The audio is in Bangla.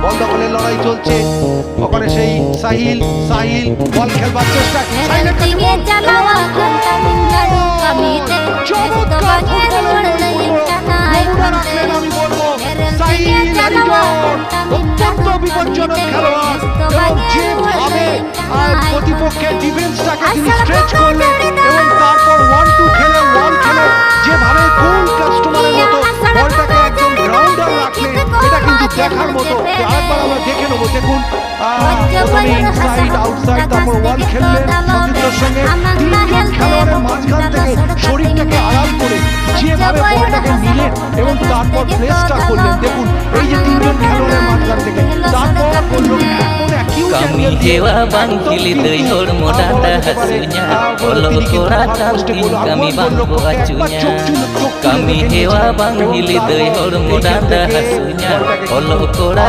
বল দখলের লড়াই চলছে। ওখানে সেই সাহিল বল খেলবার চেষ্টা, সাহিলের কাছে বল, চমৎকার নমুনা রাখলেন আমি বলবো সাহিল হরিজন, অত্যন্ত বিপজ্জনক খেলোয়াড় এবং যেভাবে প্রতিপক্ষের ডিফেন্সটাকে তিনি স্ট্রেচ করলেন এবং তারপর 1-2 খেলে যেভাবে গোল কাস্টমারের মতো বলটাকে একদম গ্রাউন্ডার রাখলেন, এটা কিন্তু দেখার মতো। আরেকবার আমরা দেখে নেবো, দেখুন প্রথমে ইনসাইড আউটসাইড তারপর ওয়াল খেললেন সতীর্থর সঙ্গে, তিনজন খেলোয়াড়ের মাঝখান থেকে শরীরটাকে আড়াল করে যেভাবে বলটাকে নিলেন এবং তারপর প্লেসটা করলেন। দেখুন এই যে তিনজন খেলোয়াড়ের মাঝখান থেকে তারপর করলেন kami hewa bang kili dei hor modanda hasunya olo kora tangking kami bangko acunya kami hewa bang kili dei hor modanda hasunya olo kora